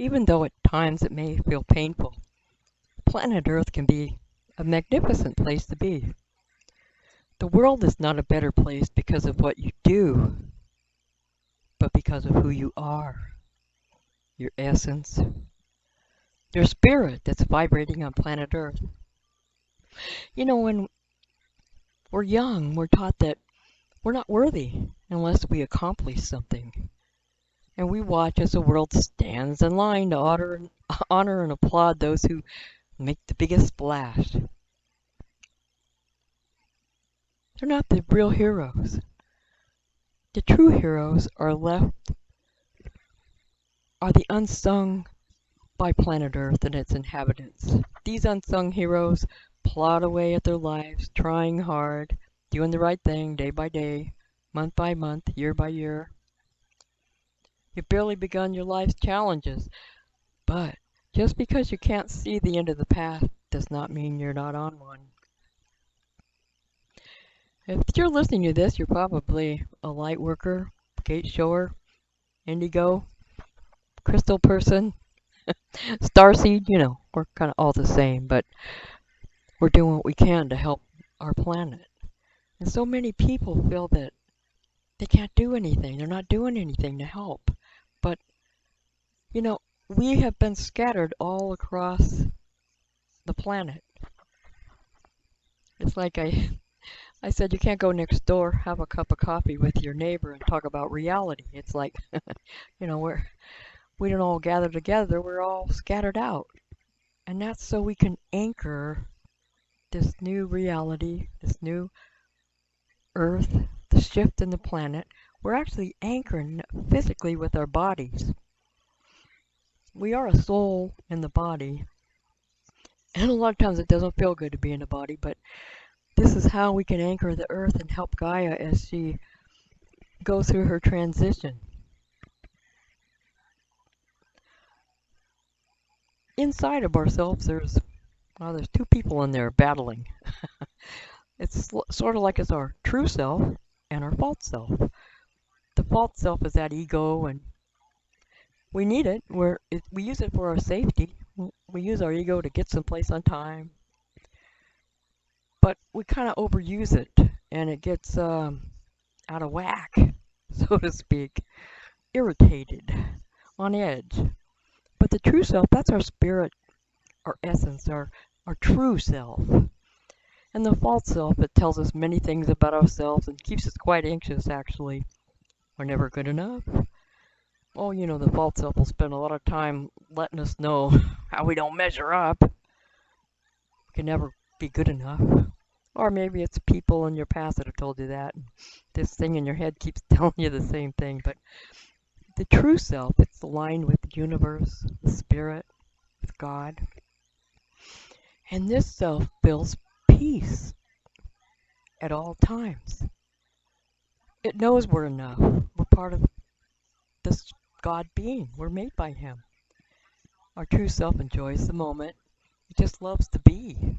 Even though at times it may feel painful, planet Earth can be a magnificent place to be. The world is not a better place because of what you do, but because of who you are, your essence, your spirit that's vibrating on planet Earth. You know, when we're young, we're taught that we're not worthy unless we accomplish something. And we watch as the world stands in line to honor and applaud those who make the biggest splash. They're not the real heroes. The true heroes are the unsung by planet Earth and its inhabitants. These unsung heroes plod away at their lives, trying hard, doing the right thing day by day, month by month, year by year. You've barely begun your life's challenges, but just because you can't see the end of the path does not mean you're not on one. If you're listening to this, you're probably a light worker, gate shower, indigo, crystal person, starseed, we're kind of all the same, but we're doing what we can to help our planet. And so many people feel that they can't do anything. They're not doing anything to help. But, we have been scattered all across the planet. It's like I said, you can't go next door, have a cup of coffee with your neighbor and talk about reality. It's like, we don't all gather together. We're all scattered out. And that's so we can anchor this new reality, this new Earth, the shift in the planet. We're actually anchoring physically with our bodies. We are a soul in the body. And a lot of times it doesn't feel good to be in the body, but this is how we can anchor the Earth and help Gaia as she goes through her transition. Inside of ourselves, there's two people in there battling. It's sort of like it's our true self and our false self. The false self is that ego, and we need it. We use it for our safety. We use our ego to get someplace on time. But we kind of overuse it, and it gets out of whack, so to speak, irritated, on edge. But the true self, that's our spirit, our essence, our true self. And the false self, it tells us many things about ourselves and keeps us quite anxious, actually. We're never good enough. Oh, the false self will spend a lot of time letting us know how we don't measure up. We can never be good enough. Or maybe it's people in your past that have told you that. This thing in your head keeps telling you the same thing. But the true self, it's aligned with the universe, the spirit, with God. And this self feels peace at all times. It knows we're enough. We're part of this God being. We're made by Him. Our true self enjoys the moment. It just loves to be.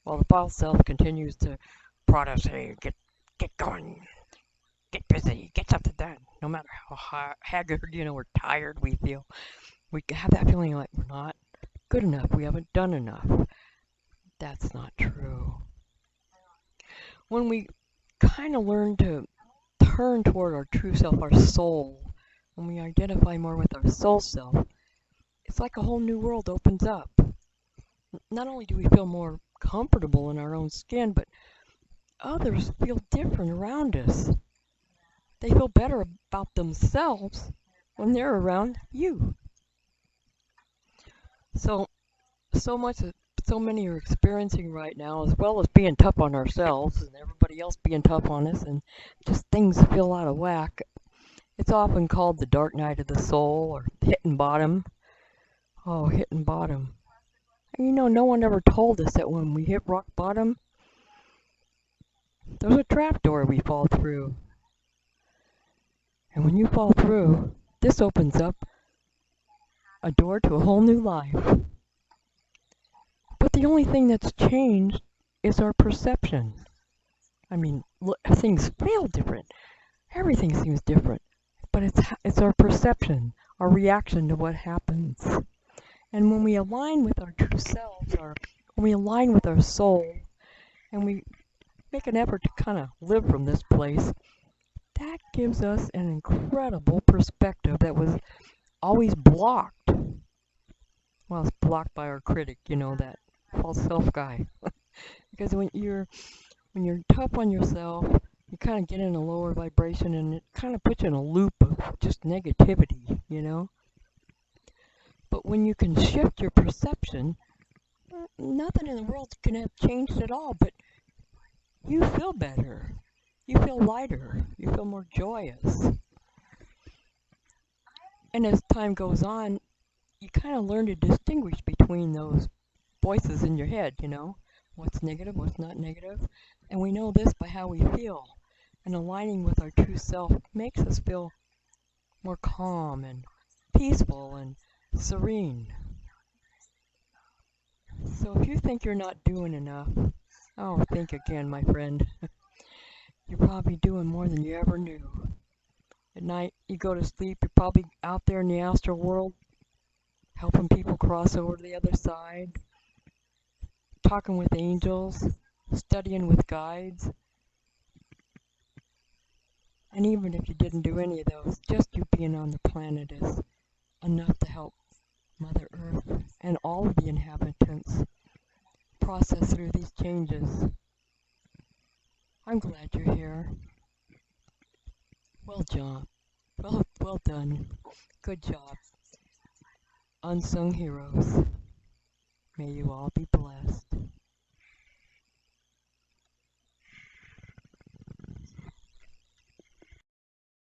While the false self continues to prod us, hey, get going, get busy, get something done. No matter how haggard, we're tired we feel. We have that feeling like we're not good enough, we haven't done enough. That's not true. When we kind of learn to turn toward our true self, our soul, when we identify more with our soul self, it's like a whole new world opens up. Not only do we feel more comfortable in our own skin, but others feel different around us. They feel better about themselves when they're around you. So many are experiencing right now, as well as being tough on ourselves and everybody else being tough on us, and just things feel out of whack. It's often called the dark night of the soul, or hitting bottom. Oh, hitting bottom. And no one ever told us that when we hit rock bottom, there's a trapdoor we fall through. And when you fall through, this opens up a door to a whole new life. But the only thing that's changed is our perception. I mean, things feel different. Everything seems different. but it's our perception, our reaction to what happens. And when we align with our true selves, when we align with our soul, and we make an effort to kind of live from this place, that gives us an incredible perspective that was always blocked. Well, it's blocked by our critic, that false self guy. Because when you're tough on yourself, you kind of get in a lower vibration, and it kind of puts you in a loop of just negativity. But when you can shift your perception, nothing in the world's going to have changed at all, but you feel better. You feel lighter. You feel more joyous. And as time goes on, you kind of learn to distinguish between those voices in your head, what's negative, what's not negative. And we know this by how we feel. And aligning with our true self makes us feel more calm and peaceful and serene. So if you think you're not doing enough, oh, think again, my friend. You're probably doing more than you ever knew. At night, you go to sleep, you're probably out there in the astral world, helping people cross over to the other side, talking with angels, studying with guides. And even if you didn't do any of those, just you being on the planet is enough to help Mother Earth and all of the inhabitants process through these changes. I'm glad you're here. Well done. Well done. Good job. Unsung heroes. May you all be blessed.